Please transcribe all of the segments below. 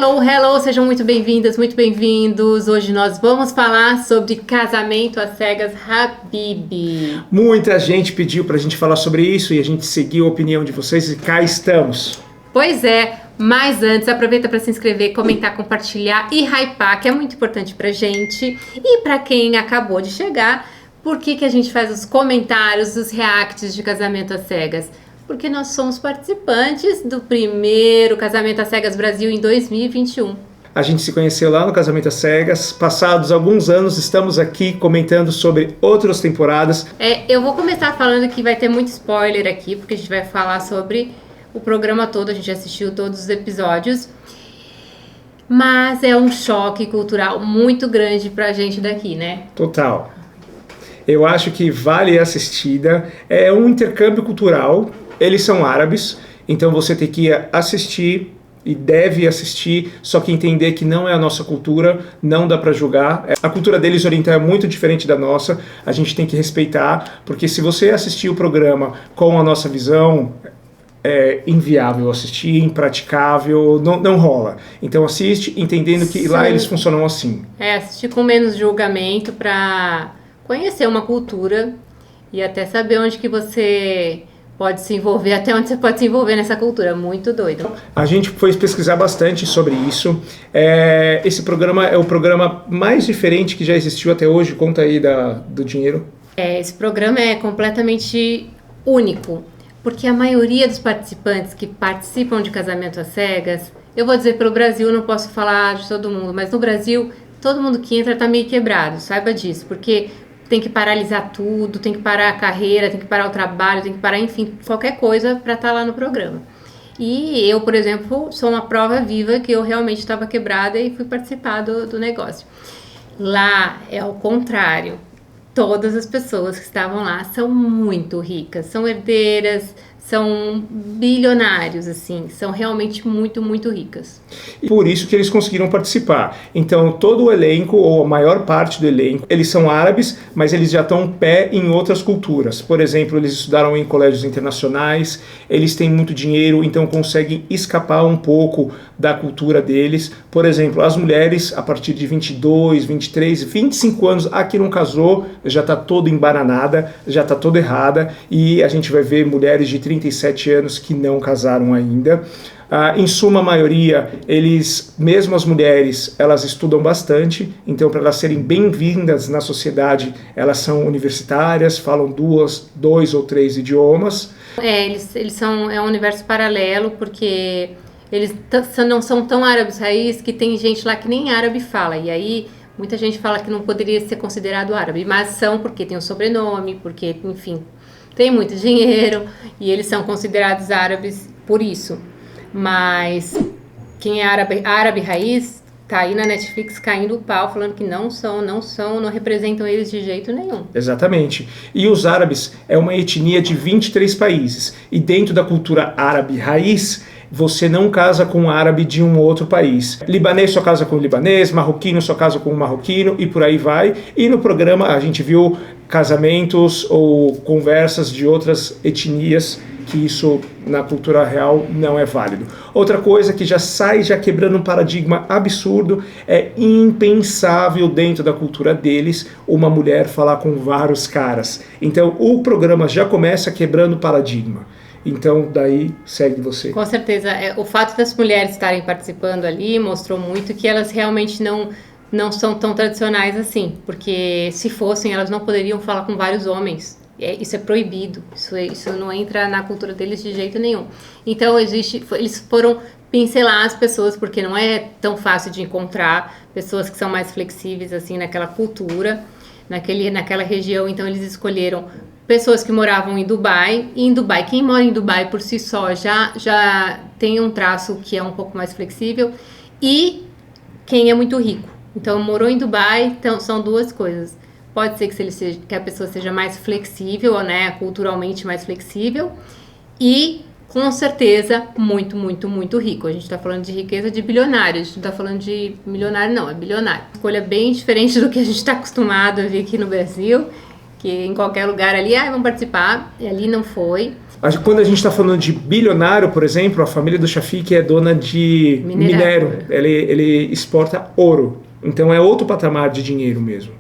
Hello, hello, sejam muito bem-vindas, muito bem-vindos. Hoje nós vamos falar sobre casamento às cegas Habibi. Muita gente pediu pra gente falar sobre isso e a gente seguiu a opinião de vocês e cá estamos. Pois é, mas antes aproveita para se inscrever, comentar, compartilhar e hypar, que é muito importante pra gente. E pra quem acabou de chegar, por que a gente faz os comentários, os reacts de casamento às cegas? Porque nós somos participantes do primeiro Casamento às Cegas Brasil em 2021. A gente se conheceu lá no Casamento às Cegas. Passados alguns anos, estamos aqui comentando sobre outras temporadas. Eu vou começar falando que vai ter muito spoiler aqui, porque a gente vai falar sobre o programa todo, a gente assistiu todos os episódios. Mas é um choque cultural muito grande pra gente daqui, né? Total. Eu acho que vale a assistida. É um intercâmbio cultural. Eles são árabes, então você tem que assistir e deve assistir, só que entender que não é a nossa cultura, não dá para julgar. A cultura deles oriental é muito diferente da nossa, a gente tem que respeitar, porque se você assistir o programa com a nossa visão, é inviável assistir, impraticável, não rola. Então assiste entendendo que Sim. Lá eles funcionam assim. Assistir com menos julgamento para conhecer uma cultura e até saber onde que você pode se envolver, até onde você pode se envolver nessa cultura. Muito doido. A gente foi pesquisar bastante sobre isso. Esse programa é o programa mais diferente que já existiu até hoje. Conta aí do dinheiro. Esse programa é completamente único, porque a maioria dos participantes que participam de Casamento às Cegas, eu vou dizer pelo Brasil, não posso falar de todo mundo, mas no Brasil, todo mundo que entra tá meio quebrado, saiba disso, porque tem que paralisar tudo, tem que parar a carreira, tem que parar o trabalho, tem que parar, enfim, qualquer coisa para estar lá no programa. E eu, por exemplo, sou uma prova viva que eu realmente estava quebrada e fui participar do negócio. Lá é ao contrário. Todas as pessoas que estavam lá são muito ricas, são herdeiras, são bilionários, assim, são realmente muito, muito ricas. E por isso que eles conseguiram participar. Então, todo o elenco, ou a maior parte do elenco, eles são árabes, mas eles já estão pé em outras culturas. Por exemplo, eles estudaram em colégios internacionais, eles têm muito dinheiro, então conseguem escapar um pouco da cultura deles. Por exemplo, as mulheres, a partir de 22, 23, 25 anos, aqui não casou, já está toda embananada, já está toda errada, e a gente vai ver mulheres de 37 anos que não casaram ainda. Em suma maioria, mesmo as mulheres, elas estudam bastante, então para elas serem bem-vindas na sociedade, elas são universitárias, falam dois ou três idiomas. Eles são um universo paralelo, porque eles não são tão árabes raiz que tem gente lá que nem árabe fala, e aí muita gente fala que não poderia ser considerado árabe, mas são porque tem um sobrenome, porque, enfim, tem muito dinheiro e eles são considerados árabes por isso. Mas quem é árabe raiz tá aí na Netflix caindo o pau, falando que não representam eles de jeito nenhum. Exatamente. E os árabes é uma etnia de 23 países. E dentro da cultura árabe raiz, você não casa com um árabe de um outro país. Libanês só casa com libanês, marroquino só casa com um marroquino e por aí vai. E no programa a gente viu casamentos ou conversas de outras etnias, que isso na cultura real não é válido. Outra coisa que já quebrando um paradigma absurdo, é impensável dentro da cultura deles uma mulher falar com vários caras. Então o programa já começa quebrando paradigma. Então, daí, segue você. Com certeza. O fato das mulheres estarem participando ali mostrou muito que elas realmente não são tão tradicionais assim. Porque se fossem, elas não poderiam falar com vários homens. Isso é proibido. Isso não entra na cultura deles de jeito nenhum. Então, eles foram pincelar as pessoas, porque não é tão fácil de encontrar pessoas que são mais flexíveis assim naquela cultura, naquela região. Então, eles escolheram pessoas que moravam em Dubai, e em Dubai, quem mora em Dubai por si só já tem um traço que é um pouco mais flexível, e quem é muito rico. Então, morou em Dubai, então são duas coisas. Pode ser que a pessoa seja mais flexível, né, culturalmente mais flexível, e com certeza muito, muito, muito rico. A gente está falando de riqueza de bilionário, a gente não está falando de milionário não, é bilionário. Escolha bem diferente do que a gente está acostumado a ver aqui no Brasil, que em qualquer lugar ali, vamos participar, e ali não foi. Quando a gente está falando de bilionário, por exemplo, a família do Shafik é dona de minério. Ele exporta ouro. Então é outro patamar de dinheiro mesmo.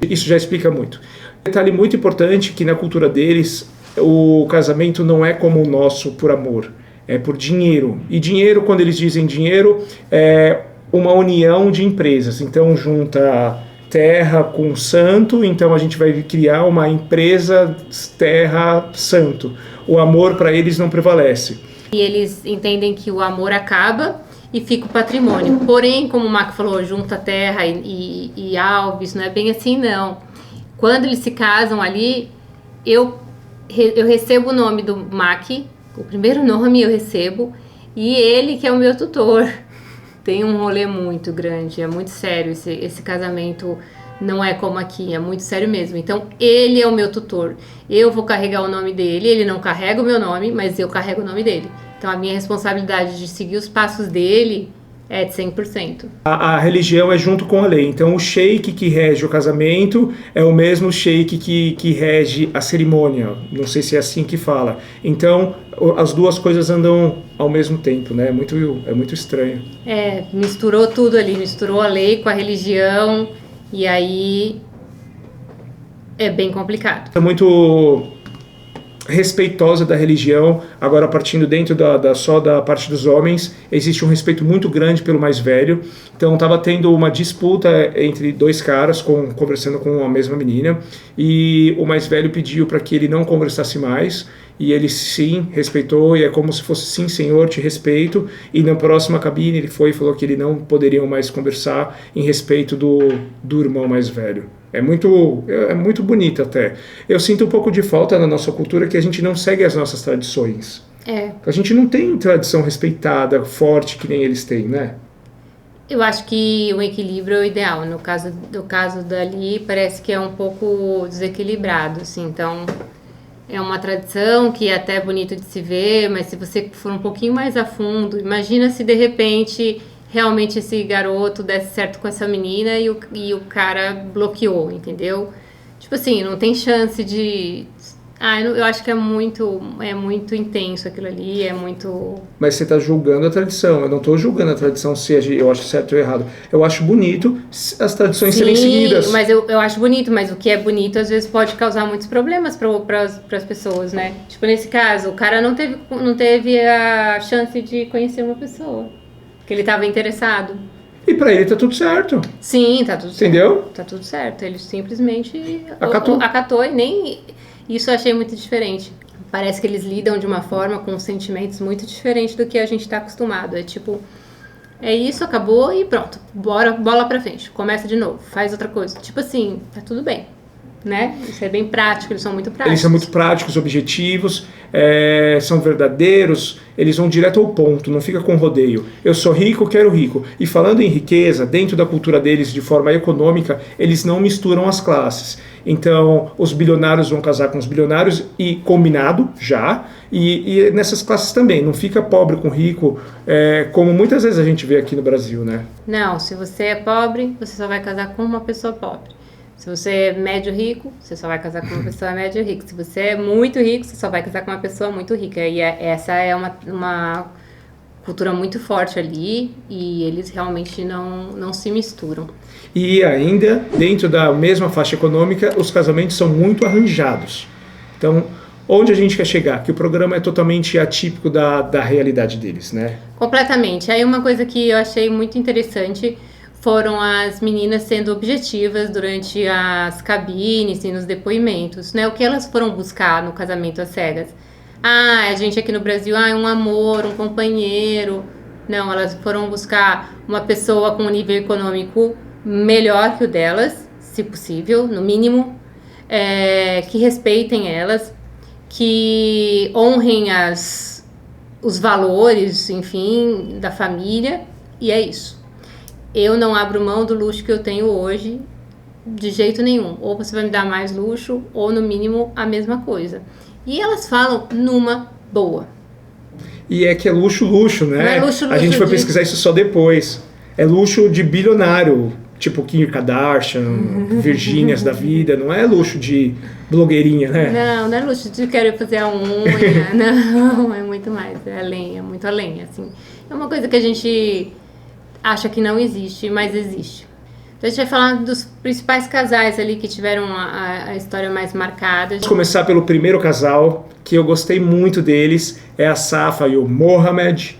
Isso já explica muito. Um detalhe muito importante que na cultura deles o casamento não é como o nosso por amor, é por dinheiro. E dinheiro, quando eles dizem dinheiro, é uma união de empresas. Então junta terra com santo, então a gente vai criar uma empresa terra santo. O amor para eles não prevalece. E eles entendem que o amor acaba e fica o patrimônio. Porém, como o Mac falou, junta terra e alves, não é bem assim não. Quando eles se casam ali, eu recebo o nome do Mac, o primeiro nome eu recebo, e ele que é o meu tutor. Tem um rolê muito grande, é muito sério, esse casamento não é como aqui, é muito sério mesmo. Então, ele é o meu tutor, eu vou carregar o nome dele, ele não carrega o meu nome, mas eu carrego o nome dele. Então, a minha responsabilidade de seguir os passos dele é de 100%. A religião é junto com a lei. Então, o sheik que rege o casamento é o mesmo sheik que rege a cerimônia. Não sei se é assim que fala. Então, as duas coisas andam ao mesmo tempo, né? É muito estranho. Misturou tudo ali. Misturou a lei com a religião. E aí é bem complicado. É muito respeitosa da religião. Agora, partindo dentro só da parte dos homens, existe um respeito muito grande pelo mais velho. Então estava tendo uma disputa entre dois caras conversando com a mesma menina, e o mais velho pediu para que ele não conversasse mais, e ele sim respeitou, e é como se fosse: sim, senhor, te respeito. E na próxima cabine ele foi e falou que ele não poderiam mais conversar em respeito do irmão mais velho. É muito bonito até. Eu sinto um pouco de falta na nossa cultura que a gente não segue as nossas tradições. A gente não tem tradição respeitada, forte, que nem eles têm, né? Eu acho que o equilíbrio é o ideal. No caso dali, parece que é um pouco desequilibrado, assim. Então, é uma tradição que é até bonito de se ver, mas se você for um pouquinho mais a fundo, imagina se de repente realmente esse garoto desse certo com essa menina e o cara bloqueou, entendeu? Tipo assim, não tem chance de... eu acho que é muito intenso aquilo ali, é muito... Mas você está julgando a tradição. Eu não estou julgando a tradição se eu acho certo ou errado. Eu acho bonito as tradições serem seguidas. Mas eu acho bonito, mas o que é bonito às vezes pode causar muitos problemas para as pessoas, né? Tipo, nesse caso, o cara não teve a chance de conhecer uma pessoa que ele estava interessado. E pra ele tá tudo certo. Sim, tá tudo certo. Entendeu? Tá tudo certo. Ele simplesmente acatou e nem... Isso eu achei muito diferente. Parece que eles lidam de uma forma com sentimentos muito diferente do que a gente tá acostumado. É tipo, é isso, acabou e pronto. Bola pra frente. Começa de novo. Faz outra coisa. Tipo assim, tá tudo bem. Né? Isso é bem prático, eles são muito práticos. Eles são muito práticos, objetivos, são verdadeiros, eles vão direto ao ponto, não fica com rodeio. Eu sou rico, quero rico. E falando em riqueza, dentro da cultura deles, de forma econômica, eles não misturam as classes. Então, os bilionários vão casar com os bilionários, e combinado já, e nessas classes também. Não fica pobre com rico, como muitas vezes a gente vê aqui no Brasil, né? Não, se você é pobre, você só vai casar com uma pessoa pobre. Se você é médio rico, você só vai casar com uma pessoa médio rica. Se você é muito rico, você só vai casar com uma pessoa muito rica. E essa é uma cultura muito forte ali, e eles realmente não se misturam. E ainda, dentro da mesma faixa econômica, os casamentos são muito arranjados. Então, onde a gente quer chegar? Que o programa é totalmente atípico da realidade deles, né? Completamente. Aí uma coisa que eu achei muito interessante foram as meninas sendo objetivas durante as cabines e nos depoimentos, né? O que elas foram buscar no casamento às cegas? A gente aqui no Brasil, um amor, um companheiro. Não, elas foram buscar uma pessoa com um nível econômico melhor que o delas, se possível, no mínimo, que respeitem elas, que honrem os valores, enfim, da família, e é isso. Eu não abro mão do luxo que eu tenho hoje, de jeito nenhum. Ou você vai me dar mais luxo, ou no mínimo a mesma coisa. E elas falam numa boa. E é que é luxo, né? Não é luxo a gente foi pesquisar isso só depois. É luxo de bilionário. tipo Kim Kardashian, Virgínias da vida, não é luxo de blogueirinha, né? Não, não é luxo de querer fazer a unha, não, é muito mais, é muito além, assim. É uma coisa que a gente acha que não existe, mas existe. Então a gente vai falar dos principais casais ali que tiveram a história mais marcada. Vamos começar pelo primeiro casal, que eu gostei muito deles, é a Safa e o Mohamed.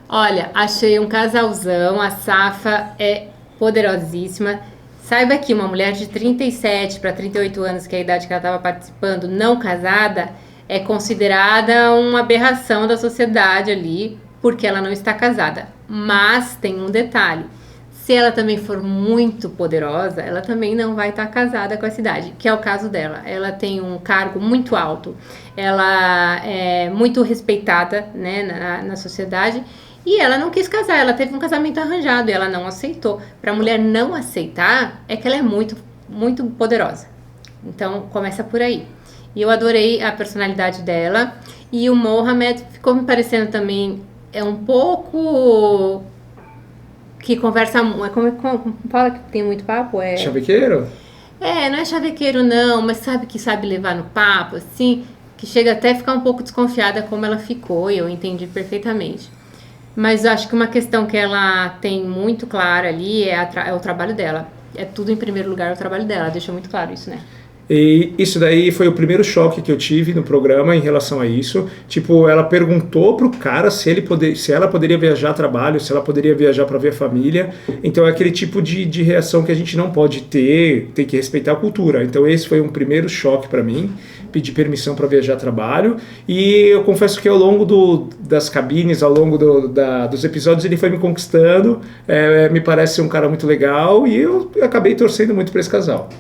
Olha, achei um casalzão, a Safa é poderosíssima. Saiba que uma mulher de 37 para 38 anos, que é a idade que ela estava participando, não casada, é considerada uma aberração da sociedade ali, porque ela não está casada. Mas tem um detalhe. Se ela também for muito poderosa, ela também não vai estar casada com essa idade, que é o caso dela. Ela tem um cargo muito alto, ela é muito respeitada, né, na sociedade, e ela não quis casar, ela teve um casamento arranjado e ela não aceitou. Para a mulher não aceitar, é que ela é muito, muito poderosa. Então, começa por aí. E eu adorei a personalidade dela. E o Mohamed ficou me parecendo também, é um pouco... que conversa, como fala que tem muito papo? Chavequeiro? Não é chavequeiro não, mas sabe que sabe levar no papo, assim, que chega até a ficar um pouco desconfiada como ela ficou, e eu entendi perfeitamente. Mas eu acho que uma questão que ela tem muito clara ali é o trabalho dela. É tudo em primeiro lugar o trabalho dela, deixa muito claro isso, né? E isso daí foi o primeiro choque que eu tive no programa em relação a isso. Tipo, ela perguntou pro cara se ela poderia viajar a trabalho, se ela poderia viajar para ver a família. Então é aquele tipo de reação que a gente não pode ter, tem que respeitar a cultura. Então esse foi um primeiro choque para mim, pedir permissão para viajar a trabalho. E eu confesso que ao longo das cabines, ao longo dos episódios, ele foi me conquistando. Me parece ser um cara muito legal e eu acabei torcendo muito para esse casal.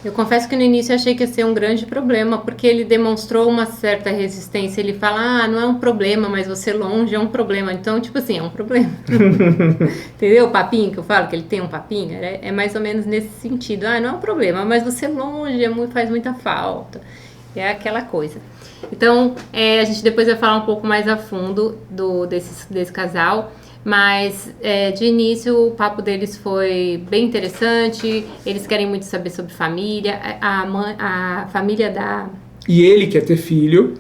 Eu confesso que no início eu achei que ia ser um grande problema, porque ele demonstrou uma certa resistência. Ele fala, não é um problema, mas você longe é um problema. Então, tipo assim, é um problema. Entendeu? O papinho que eu falo, que ele tem um papinho, é mais ou menos nesse sentido. Não é um problema, mas você longe faz muita falta. É aquela coisa. Então, a gente depois vai falar um pouco mais a fundo desse casal. Mas, de início, o papo deles foi bem interessante. Eles querem muito saber sobre família. A família da... E ele quer ter filho.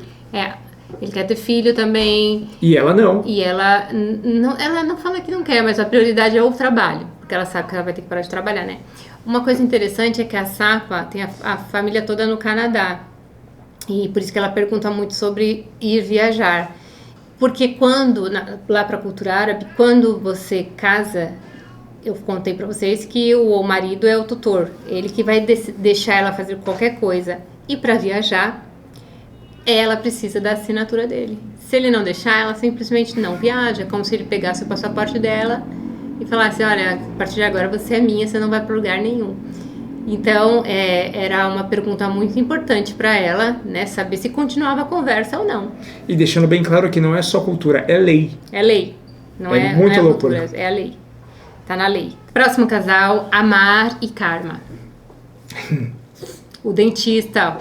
Ele quer ter filho também. E ela não. E ela não fala que não quer, mas a prioridade é o trabalho. Porque ela sabe que ela vai ter que parar de trabalhar, né? Uma coisa interessante é que a Safa tem a família toda no Canadá. E por isso que ela pergunta muito sobre ir viajar. Porque lá para a cultura árabe, quando você casa, eu contei para vocês que o marido é o tutor, ele que vai deixar ela fazer qualquer coisa. E para viajar, ela precisa da assinatura dele. Se ele não deixar, ela simplesmente não viaja, é como se ele pegasse o passaporte dela e falasse, olha, a partir de agora você é minha, você não vai para lugar nenhum. Então, era uma pergunta muito importante para ela, né, saber se continuava a conversa ou não. E deixando bem claro que não é só cultura, é lei. É lei. Não é muito loucura, loucura. É a lei. Tá na lei. Próximo casal, Amar e Karma. O dentista,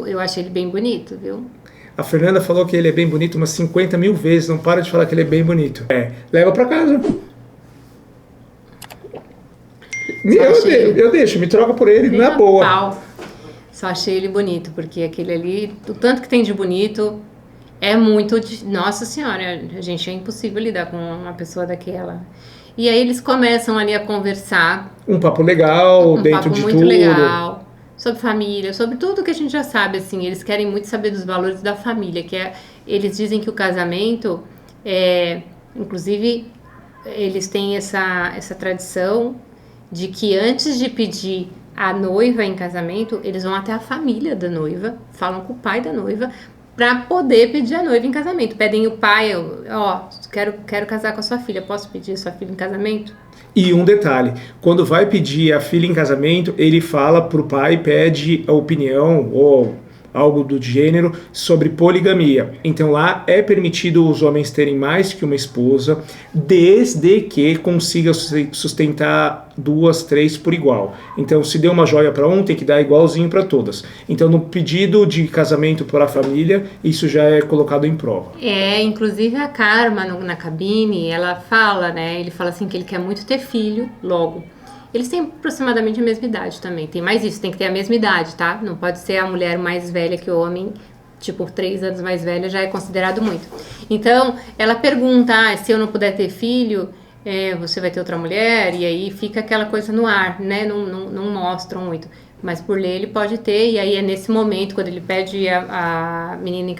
eu achei ele bem bonito, viu? A Fernanda falou que ele é bem bonito umas 50 mil vezes, não para de falar que ele é bem bonito. Leva para casa. Eu deixo, me troca por ele na boa. Pau. Só achei ele bonito, porque aquele ali, o tanto que tem de bonito, é muito... Nossa Senhora, gente, é impossível lidar com uma pessoa daquela. E aí eles começam ali a conversar. Um papo legal, dentro de tudo. Um papo muito legal, sobre família, sobre tudo que a gente já sabe, assim. Eles querem muito saber dos valores da família, eles dizem que o casamento, inclusive, eles têm essa tradição de que antes de pedir a noiva em casamento, eles vão até a família da noiva, falam com o pai da noiva, para poder pedir a noiva em casamento. Pedem o pai, quero casar com a sua filha, posso pedir a sua filha em casamento? E um detalhe, quando vai pedir a filha em casamento, ele fala pro pai, pede a opinião ou algo do gênero, sobre poligamia. Então lá é permitido os homens terem mais que uma esposa, desde que consiga sustentar 2, 3 por igual. Então se deu uma joia para um, tem que dar igualzinho para todas. Então no pedido de casamento para a família, isso já é colocado em prova. Inclusive a Karma na cabine, ela fala, né? Ele fala assim que ele quer muito ter filho logo. Eles têm aproximadamente a mesma idade também. Tem mais isso, tem que ter a mesma idade, tá? Não pode ser a mulher mais velha que o homem, tipo 3 anos mais velha, já é considerado muito. Então, ela pergunta, se eu não puder ter filho, você vai ter outra mulher? E aí fica aquela coisa no ar, né? Não mostram muito. Mas por lei ele pode ter, e aí é nesse momento, quando ele pede a menina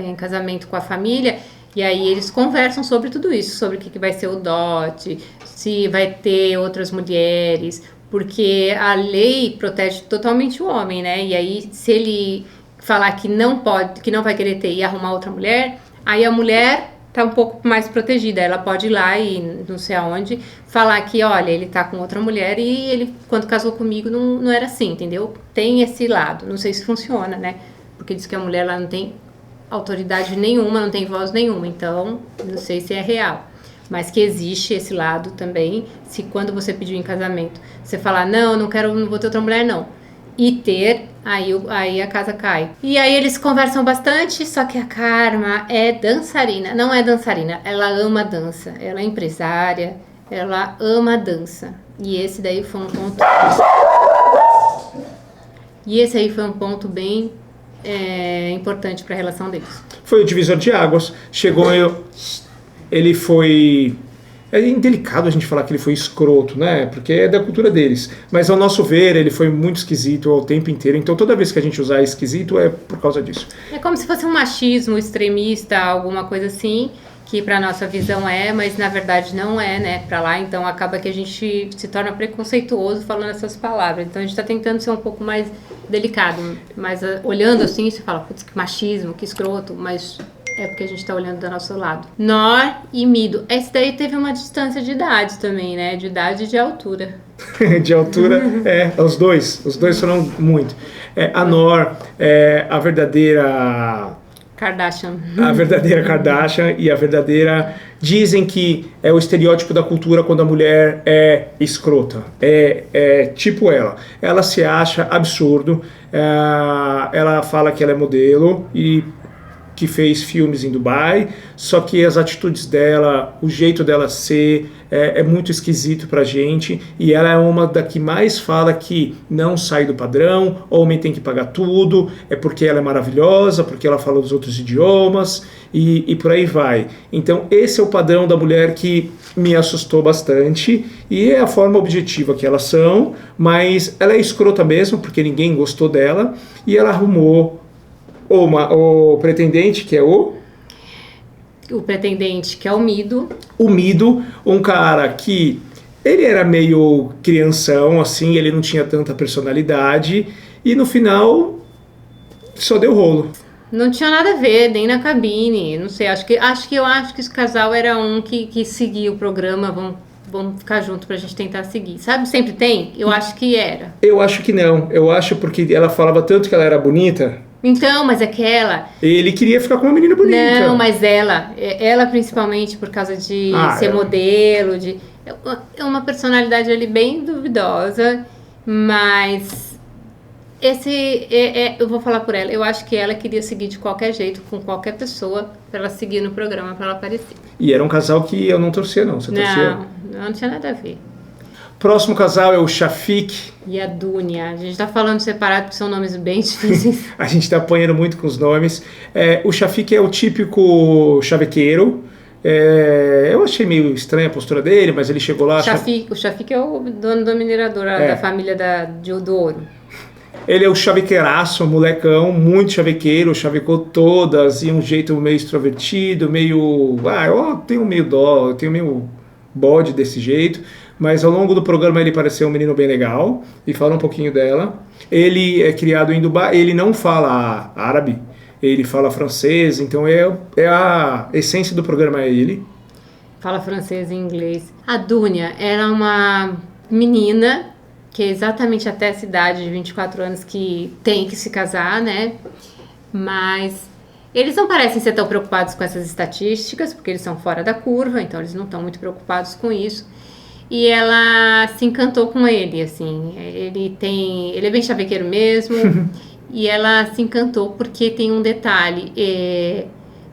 em casamento com a família, e aí eles conversam sobre tudo isso, sobre o que vai ser o dote, se vai ter outras mulheres, porque a lei protege totalmente o homem, né? E aí se ele falar que não pode, que não vai querer ter e arrumar outra mulher, aí a mulher tá um pouco mais protegida, ela pode ir lá e não sei aonde, falar que, olha, ele tá com outra mulher e ele, quando casou comigo, não era assim, entendeu? Tem esse lado, não sei se funciona, né? Porque diz que a mulher lá não tem autoridade nenhuma, não tem voz nenhuma, então não sei se é real, mas que existe esse lado também, se quando você pediu em casamento, você falar, não vou ter outra mulher não, e ter, aí a casa cai. E aí eles conversam bastante, só que a Karma é dançarina, não é dançarina, ela ama dança, ela é empresária, ela ama dança, e esse daí foi um ponto bem importante para a relação deles. Foi o divisor de águas. Ele foi... É indelicado a gente falar que ele foi escroto, né? Porque é da cultura deles. Mas ao nosso ver, ele foi muito esquisito o tempo inteiro. Então toda vez que a gente usar esquisito é por causa disso. É como se fosse um machismo extremista, alguma coisa assim, que para nossa visão mas na verdade não é, né? Para lá, então acaba que a gente se torna preconceituoso falando essas palavras. Então a gente está tentando ser um pouco mais delicado, mas olhando assim, você fala, putz, que machismo, que escroto, mas é porque a gente tá olhando do nosso lado. Nor e Mido. Esse daí teve uma distância de idade também, né? De idade e de altura. De altura, os dois foram muito. A Nor é a verdadeira Kardashian. A verdadeira Kardashian e a verdadeira... Dizem que é o estereótipo da cultura quando a mulher é escrota. É tipo ela. Ela se acha absurdo. Ela fala que ela é modelo e que fez filmes em Dubai, só que as atitudes dela, o jeito dela ser, é muito esquisito pra gente, e ela é uma da que mais fala que não sai do padrão, homem tem que pagar tudo, é porque ela é maravilhosa, porque ela fala os outros idiomas, e por aí vai. Então esse é o padrão da mulher que me assustou bastante, e é a forma objetiva que elas são, mas ela é escrota mesmo, porque ninguém gostou dela, e ela arrumou o pretendente, que é o pretendente, que é o Mido. O Mido, um cara que ele era meio crianção, assim, ele não tinha tanta personalidade, e no final só deu rolo. Não tinha nada a ver, nem na cabine, não sei, acho que esse casal era um que seguia o programa, vamos ficar junto pra gente tentar seguir. Sabe, sempre tem? Eu acho que era. Eu acho que não, eu acho porque ela falava tanto que ela era bonita. Então, mas é que ela... Ele queria ficar com uma menina bonita. Não, mas ela principalmente por causa de ser modelo, é uma personalidade ali bem duvidosa, mas eu vou falar por ela, eu acho que ela queria seguir de qualquer jeito, com qualquer pessoa, pra ela seguir no programa, pra ela aparecer. E era um casal que eu não torcia, não. Você torcia? Não tinha nada a ver. Próximo casal é o Shafiq e a Dunia. A gente tá falando separado porque são nomes bem difíceis. A gente tá apanhando muito com os nomes. O Shafiq é o típico chavequeiro. Eu achei meio estranha a postura dele, mas ele chegou lá... O Shafiq é o dono da mineradora da família do ouro. Ele é o chavequeiraço, molecão, muito chavequeiro, chavecou todas, e um jeito meio extrovertido, meio... eu tenho meio dó, eu tenho meio bode desse jeito. Mas ao longo do programa ele pareceu um menino bem legal, e fala um pouquinho dela. Ele é criado em Dubai, ele não fala árabe, ele fala francês, então é a essência do programa é ele. Fala francês e inglês. A Dunia era uma menina que é exatamente até essa idade de 24 anos que tem que se casar, né? Mas eles não parecem ser tão preocupados com essas estatísticas, porque eles são fora da curva, então eles não estão muito preocupados com isso. E ela se encantou com ele, assim, ele é bem chavequeiro mesmo, e ela se encantou porque tem um detalhe,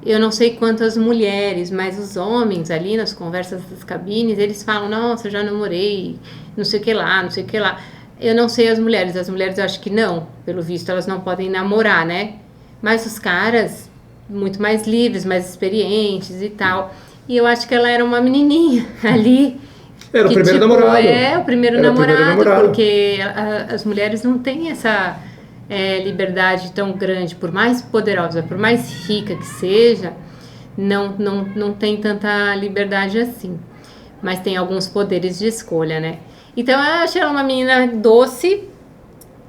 eu não sei quantas mulheres, mas os homens ali nas conversas das cabines, eles falam, nossa, eu já namorei, não sei o que lá, não sei o que lá. Eu não sei as mulheres eu acho que não, pelo visto elas não podem namorar, né? Mas os caras, muito mais livres, mais experientes e tal. E eu acho que ela era uma menininha ali. Era o primeiro namorado. O primeiro namorado, porque as mulheres não têm essa liberdade tão grande, por mais poderosa, por mais rica que seja, não tem tanta liberdade assim. Mas tem alguns poderes de escolha, né? Então eu achei ela uma menina doce.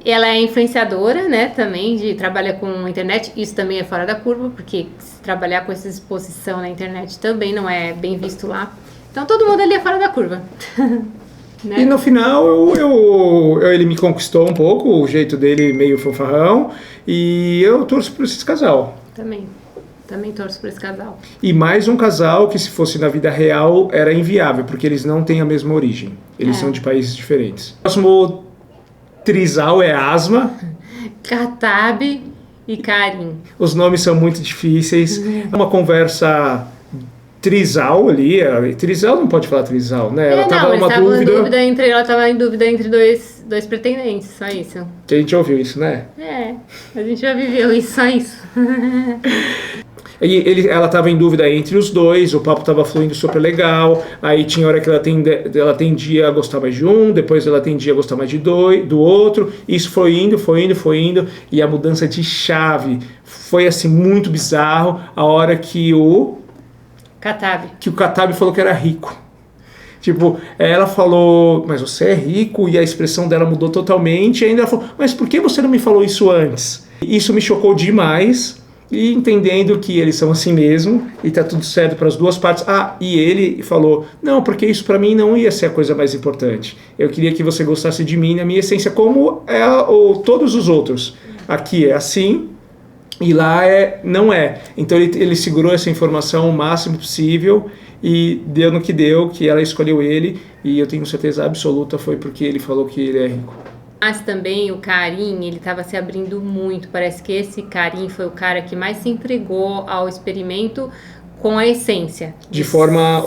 Ela é influenciadora, né, também, trabalha com internet, isso também é fora da curva, porque se trabalhar com essa exposição na internet também não é bem visto lá. Então todo mundo ali é fora da curva. Né? E no final ele me conquistou um pouco, o jeito dele meio fanfarrão, e eu torço por esse casal. Também torço por esse casal. E mais um casal que, se fosse na vida real, era inviável, porque eles não têm a mesma origem. Eles são de países diferentes. O próximo trisal é Asma, Khattab e Karim. Os nomes são muito difíceis. É uma conversa trisal ali. Trisal não pode falar trisal, né? Ela estava em dúvida entre dois pretendentes, só isso. Que a gente ouviu isso, né? A gente já viveu isso, só isso. Ela estava em dúvida entre os dois, o papo estava fluindo super legal, aí tinha hora que ela tendia a gostar mais de um, depois ela tendia a gostar mais do outro, isso foi indo, e a mudança de chave foi assim muito bizarro, a hora que o Khattab falou que era rico. Tipo, ela falou, mas você é rico, e a expressão dela mudou totalmente, e ainda ela falou, mas por que você não me falou isso antes? Isso me chocou demais. E entendendo que eles são assim mesmo, e tá tudo certo para as duas partes. E ele falou, não, porque isso para mim não ia ser a coisa mais importante. Eu queria que você gostasse de mim na minha essência, como todos os outros. Aqui é assim, e lá não é. Então ele segurou essa informação o máximo possível, e deu no que deu, que ela escolheu ele, e eu tenho certeza absoluta foi porque ele falou que ele é rico. Mas também o Karim, ele estava se abrindo muito. Parece que esse Karim foi o cara que mais se entregou ao experimento com a essência. De forma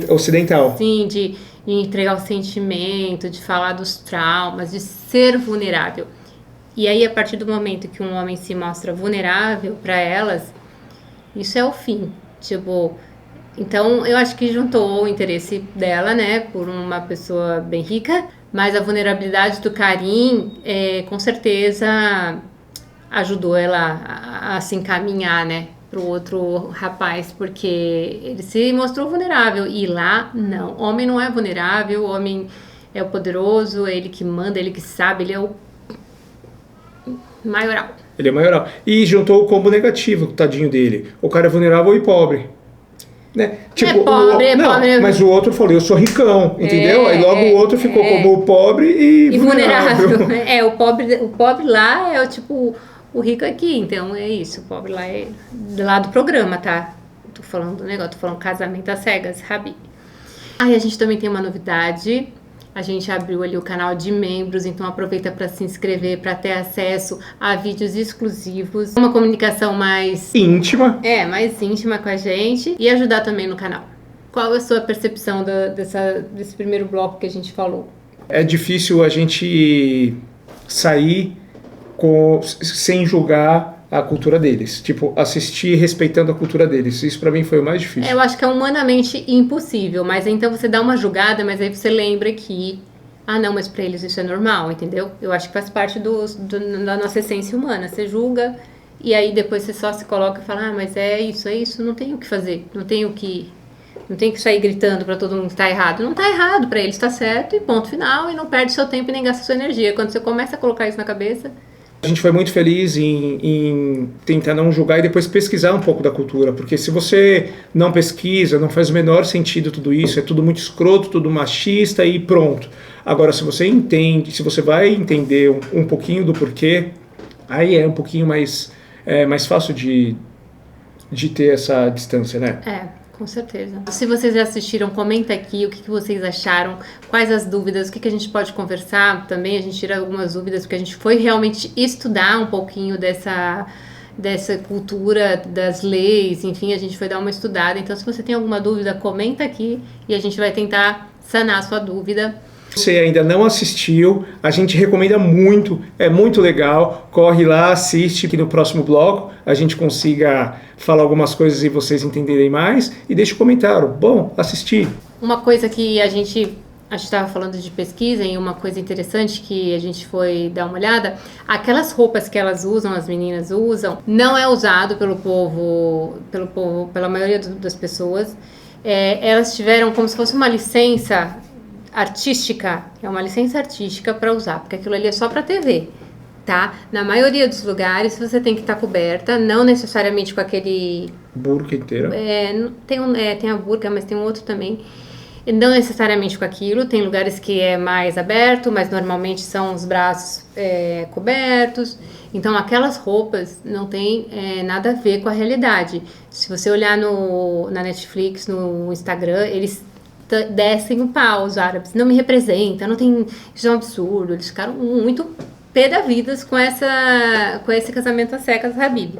ocidental. Sim, de entregar o sentimento, de falar dos traumas, de ser vulnerável. E aí, a partir do momento que um homem se mostra vulnerável para elas, isso é o fim. Tipo, então eu acho que juntou o interesse dela, né, por uma pessoa bem rica, mas a vulnerabilidade do Karim, com certeza, ajudou ela a se encaminhar, né, pro outro rapaz, porque ele se mostrou vulnerável. E lá, não. Homem não é vulnerável, homem é o poderoso, é ele que manda, ele que sabe, ele é o maioral. Ele é maioral. E juntou o combo negativo, tadinho dele. O cara é vulnerável e pobre. Né? Tipo, pobre. Mas o outro falou, eu sou ricão, entendeu? Aí logo o outro ficou como pobre e vulnerável. O pobre lá é o rico aqui, então é isso. O pobre lá é lá do programa, tá? Tô falando do negócio, tô falando casamento às cegas, Rabi. Aí a gente também tem uma novidade. A gente abriu ali o canal de membros, então aproveita para se inscrever, para ter acesso a vídeos exclusivos, uma comunicação mais íntima. Mais íntima com a gente e ajudar também no canal. Qual é a sua percepção desse primeiro bloco que a gente falou? É difícil a gente sair sem julgar a cultura deles, tipo, assistir respeitando a cultura deles. Isso pra mim foi o mais difícil. Eu acho que é humanamente impossível, mas então você dá uma julgada, mas aí você lembra que não, mas pra eles isso é normal, entendeu? Eu acho que faz parte da nossa essência humana. Você julga e aí depois você só se coloca e fala, mas é isso, não tem o que fazer, não tem que sair gritando pra todo mundo que tá errado. Não tá errado, pra eles tá certo e ponto final, e não perde seu tempo e nem gasta sua energia. Quando você começa a colocar isso na cabeça... A gente foi muito feliz em tentar não julgar e depois pesquisar um pouco da cultura, porque se você não pesquisa, não faz o menor sentido tudo isso, é tudo muito escroto, tudo machista e pronto. Agora, se você entende, se você vai entender um pouquinho do porquê, aí é um pouquinho mais é mais fácil de ter essa distância, né? Com certeza. Se vocês já assistiram, comenta aqui o que vocês acharam, quais as dúvidas, o que a gente pode conversar também, a gente tira algumas dúvidas, porque a gente foi realmente estudar um pouquinho dessa cultura, das leis, enfim, a gente foi dar uma estudada. Então, se você tem alguma dúvida, comenta aqui e a gente vai tentar sanar a sua dúvida. Se você ainda não assistiu, a gente recomenda muito, é muito legal. Corre lá, assiste, que no próximo bloco a gente consiga falar algumas coisas e vocês entenderem mais. E deixa um comentário. Bom, assisti. Uma coisa que a gente estava falando de pesquisa e uma coisa interessante que a gente foi dar uma olhada, aquelas roupas que elas usam, as meninas usam, não é usado pelo povo, pela maioria das pessoas. Elas tiveram como se fosse uma licença artística, é uma licença artística para usar, porque aquilo ali é só para TV, tá? Na maioria dos lugares você tem que estar coberta, não necessariamente com aquele burca inteira. Tem a burca, mas tem um outro também. Não necessariamente com aquilo, tem lugares que é mais aberto, mas normalmente são os braços cobertos. Então aquelas roupas não tem nada a ver com a realidade. Se você olhar na Netflix, no Instagram, eles descem o pau, os árabes. Não me representa, não tem... Isso é um absurdo. Eles ficaram muito pé da vida com esse casamento às cegas, Habib.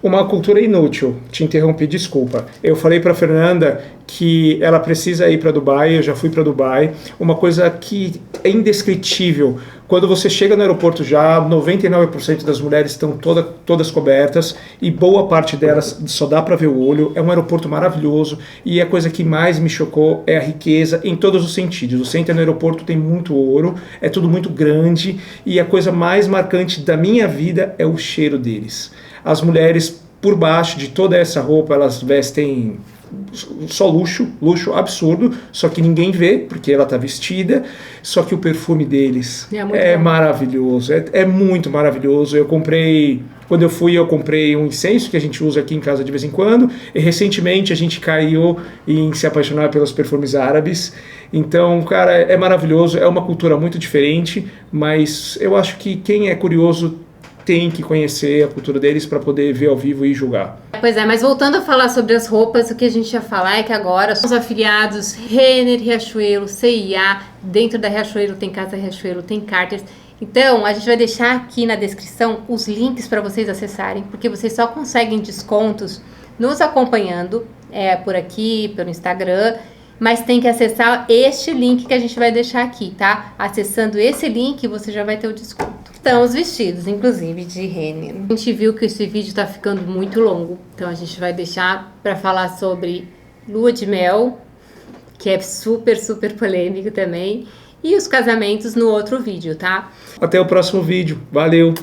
Uma cultura inútil. Te interrompi, desculpa. Eu falei para Fernanda que ela precisa ir para Dubai, eu já fui para Dubai. Uma coisa que é indescritível. Quando você chega no aeroporto já, 99% das mulheres estão todas cobertas e boa parte delas só dá para ver o olho. É um aeroporto maravilhoso e a coisa que mais me chocou é a riqueza em todos os sentidos. Você entra no aeroporto, tem muito ouro, é tudo muito grande e a coisa mais marcante da minha vida é o cheiro deles. As mulheres, por baixo de toda essa roupa, elas vestem só luxo absurdo, só que ninguém vê, porque ela tá vestida, só que o perfume deles é maravilhoso, é muito maravilhoso. Quando eu fui, eu comprei um incenso que a gente usa aqui em casa de vez em quando, e recentemente a gente caiu em se apaixonar pelos perfumes árabes. Então, cara, é maravilhoso, é uma cultura muito diferente, mas eu acho que quem é curioso tem que conhecer a cultura deles para poder ver ao vivo e julgar. Pois é, mas voltando a falar sobre as roupas, o que a gente ia falar é que agora os afiliados Renner, Riachuelo, CIA, dentro da Riachuelo tem Casa Riachuelo, tem Carters. Então, a gente vai deixar aqui na descrição os links para vocês acessarem, porque vocês só conseguem descontos nos acompanhando por aqui, pelo Instagram, mas tem que acessar este link que a gente vai deixar aqui, tá? Acessando esse link, você já vai ter o desconto. Estão os vestidos, inclusive, de Renner. A gente viu que esse vídeo tá ficando muito longo, então a gente vai deixar para falar sobre lua de mel, que é super, super polêmico também, e os casamentos no outro vídeo, tá? Até o próximo vídeo. Valeu!